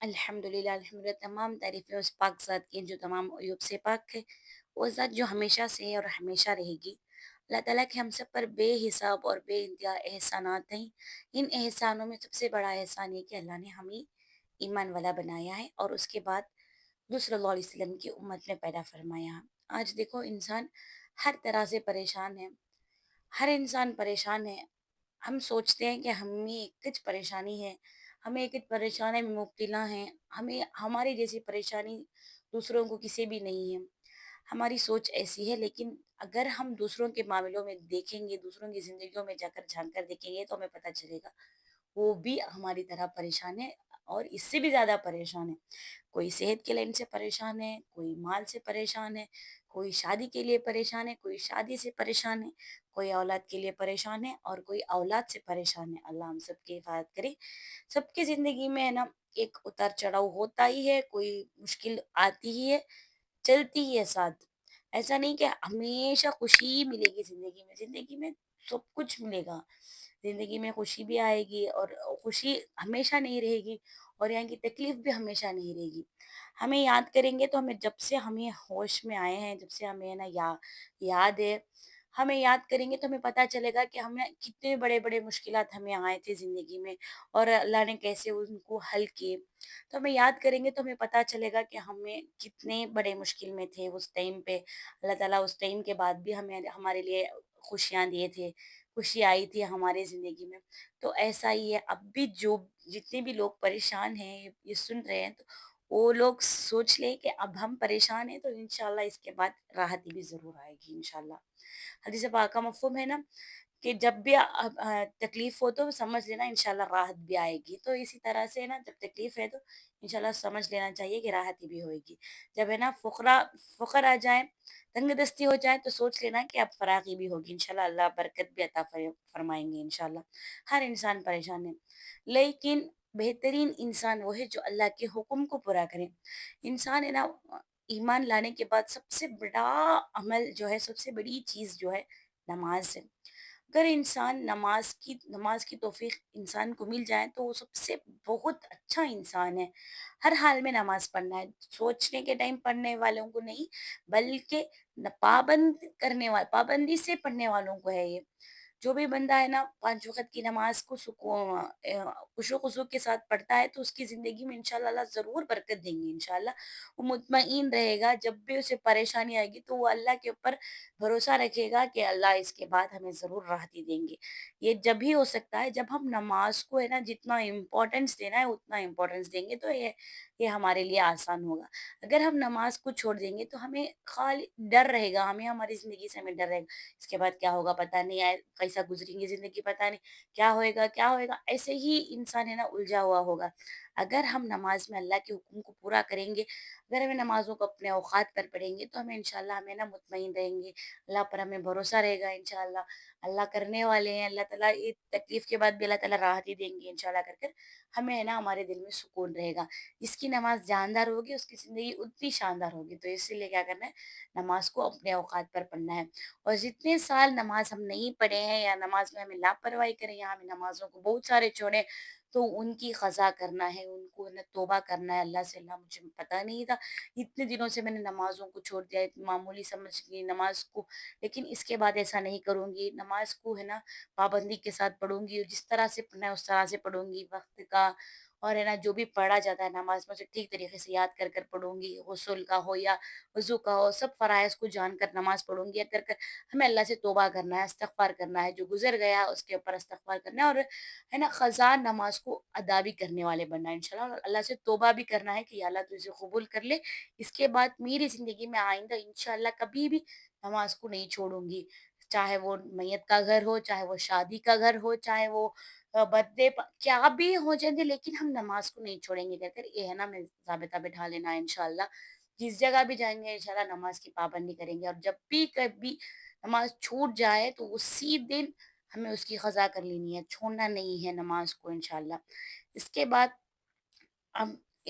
الحمدللہ تمام تعریفیں اس پاک ذات کی ہیں جو تمام عیوب سے پاک ہے، وہ ذات جو ہمیشہ سے ہے اور ہمیشہ رہے گی۔ اللہ تعالیٰ کے ہم سب پر بے حساب اور بے انتہا احسانات ہیں۔ ان احسانوں میں سب سے بڑا احسان یہ کہ اللہ نے ہمیں ایمان والا بنایا ہے اور اس کے بعد حضور صلی اللہ علیہ وسلم کی امت میں پیدا فرمایا۔ آج دیکھو انسان ہر طرح سے پریشان ہے، ہر انسان پریشان ہے۔ ہم سوچتے ہیں کہ ہمیں ایک کچھ پریشانی ہے، ہمیں ایک پریشانی میں مبتلا ہیں، ہمیں ہماری جیسی پریشانی دوسروں کو کسی بھی نہیں ہے۔ ہماری سوچ ایسی ہے، لیکن اگر ہم دوسروں کے معاملوں میں دیکھیں گے، دوسروں کی زندگیوں میں جا کر جھانک کر دیکھیں گے تو ہمیں پتہ چلے گا وہ بھی ہماری طرح پریشان ہے اور اس سے بھی زیادہ پریشان ہے۔ کوئی صحت کے لائن سے پریشان ہے، کوئی مال سے پریشان ہے، کوئی شادی کے لیے پریشان ہے، کوئی شادی سے پریشان ہے، کوئی اولاد کے لیے پریشان ہے اور کوئی اولاد سے پریشان ہے۔ اللہ ہم سب کی حفاظت کرے۔ سب کی زندگی میں ہے نا ایک اتار چڑھاؤ ہوتا ہی ہے، کوئی مشکل آتی ہی ہے، چلتی ہی ہے ساتھ۔ ایسا نہیں کہ ہمیشہ خوشی ہی ملے گی زندگی میں سب کچھ ملے گا۔ زندگی میں خوشی بھی آئے گی اور خوشی ہمیشہ نہیں رہے گی، اور یہاں کی تکلیف بھی ہمیشہ نہیں رہے گی۔ ہمیں یاد کریں گے تو ہمیں جب سے ہمیں ہوش میں آئے ہیں، جب سے ہمیں نا یاد ہے، ہمیں یاد کریں گے تو ہمیں پتہ چلے گا کہ ہمیں کتنے بڑے بڑے مشکلات ہمیں آئے تھے زندگی میں اور اللہ نے کیسے ان کو حل کیے۔ تو ہمیں یاد کریں گے تو ہمیں پتہ چلے گا کہ ہمیں کتنے بڑے مشکل میں تھے اس ٹائم پہ۔ اللہ تعالیٰ اس ٹائم کے بعد بھی ہمیں ہمارے لیے خوشیاں دیے تھے، خوشی آئی تھی ہمارے زندگی میں۔ تو ایسا ہی ہے اب بھی، جو جتنے بھی لوگ پریشان ہیں یہ سن رہے ہیں، تو وہ لوگ سوچ لیں کہ اب ہم پریشان ہیں تو انشاءاللہ اس کے بعد راحت بھی ضرور آئے گی انشاءاللہ۔ حدیث پاک کا مفہوم ہے نا کہ جب بھی تکلیف ہو تو سمجھ لینا انشاءاللہ راحت بھی آئے گی۔ تو اسی طرح سے نا جب تکلیف ہے تو انشاءاللہ سمجھ لینا چاہیے کہ راحت بھی ہوئے گی۔ جب ہے نا فقر آ جائے، تنگ دستی ہو جائے تو سوچ لینا کہ اب فراغی بھی ہوگی انشاءاللہ، اللہ برکت بھی عطا فرمائیں گے انشاءاللہ۔ ہر انسان پریشان ہے، لیکن بہترین انسان وہ ہے جو اللہ کے حکم کو پورا کرے۔ انسان ہے نا ایمان لانے کے بعد سب سے بڑا عمل جو ہے، سب سے بڑی چیز جو ہے، نماز ہے۔ اگر انسان نماز کی توفیق انسان کو مل جائے تو وہ سب سے بہت اچھا انسان ہے۔ ہر حال میں نماز پڑھنا ہے، سوچنے کے ٹائم پڑھنے والوں کو نہیں، بلکہ پابندی سے پڑھنے والوں کو ہے یہ۔ جو بھی بندہ ہے نا 5 وقت کی نماز کو خشوع و خضوع کے ساتھ پڑھتا ہے تو اس کی زندگی میں انشاءاللہ اللہ ضرور برکت دیں گے انشاءاللہ۔ وہ مطمئن رہے گا، جب بھی اسے پریشانی آئے گی تو وہ اللہ کے اوپر بھروسہ رکھے گا کہ اللہ اس کے بعد ہمیں ضرور راحتی دیں گے۔ یہ جب ہی ہو سکتا ہے جب ہم نماز کو ہے نا جتنا امپورٹنس دینا ہے اتنا امپورٹنس دیں گے تو یہ ہمارے لیے آسان ہوگا۔ اگر ہم نماز کو چھوڑ دیں گے تو ہمیں خالی ڈر رہے گا، ہمیں ہماری زندگی سے ہمیں ڈر رہے گا، اس کے بعد کیا ہوگا پتہ نہیں، کیسا گزریں گی زندگی پتہ نہیں، کیا ہوئے گا، ایسے ہی انسان ہے نا الجھا ہوا ہوگا۔ اگر ہم نماز میں اللہ کے حکم کو پورا کریں گے، اگر ہمیں نمازوں کو اپنے اوقات پر پڑھیں گے تو ہمیں انشاءاللہ ہمیں نا مطمئن رہیں گے، اللہ پر ہمیں بھروسہ رہے گا انشاءاللہ۔ اللہ کرنے والے ہیں، اللہ تعالیٰ یہ تکلیف کے بعد بھی اللہ تعالیٰ راحت ہی دیں گے انشاءاللہ کر کر، ہمیں ہے نا ہمارے دل میں سکون رہے گا۔ جس کی نماز جاندار ہوگی اس کی زندگی اتنی شاندار ہوگی۔ تو اسی لیے کیا کرنا ہے، نماز کو اپنے اوقات پر پڑھنا ہے۔ اور جتنے سال نماز ہم نہیں پڑھے ہیں یا نماز میں ہمیں لاپرواہی کریں یا ہمیں نمازوں کو بہت سارے چھوڑیں تو ان کی قضا کرنا ہے، ان کو نا توبہ کرنا ہے اللہ سے۔ اللہ مجھے پتہ نہیں تھا، اتنے دنوں سے میں نے نمازوں کو چھوڑ دیا، معمولی سمجھ لی نماز کو، لیکن اس کے بعد ایسا نہیں کروں گی، نماز کو ہے نا پابندی کے ساتھ پڑھوں گی، جس طرح سے پڑھنا ہے اس طرح سے پڑھوں گی، وقت کا اور ہے نا جو بھی پڑھا جاتا ہے نماز میں اسے ٹھیک طریقے سے یاد کر کر پڑھوں گی، غسل کا ہو یا وضو کا ہو، سب فرائض کو جان کر نماز پڑھوں گی۔ کر ہمیں اللہ سے توبہ کرنا ہے، استغفار کرنا ہے، جو گزر گیا اس کے اوپر استغفار کرنا ہے، اور ہے نا قضا نماز کو ادا بھی کرنے والے بننا ہے انشاءاللہ، اور اللہ سے توبہ بھی کرنا ہے کہ یا اللہ تو اسے قبول کر لے، اس کے بعد میری زندگی میں آئندہ انشاءاللہ کبھی بھی نماز کو نہیں چھوڑوں گی، چاہے وہ میت کا گھر ہو، چاہے وہ شادی کا گھر ہو، چاہے وہ برتھ ڈے، کیا بھی ہو جائیں گے، لیکن ہم نماز کو نہیں چھوڑیں گے کہہ کر یہ ہے نا میں ضابطہ بٹھا لینا ہے انشاءاللہ۔ جس جگہ بھی جائیں گے انشاءاللہ نماز کی پابندی کریں گے، اور جب بھی کبھی نماز چھوٹ جائے تو اسی دن ہمیں اس کی قضا کر لینی ہے، چھوڑنا نہیں ہے نماز کو انشاءاللہ۔ اس کے بعد اب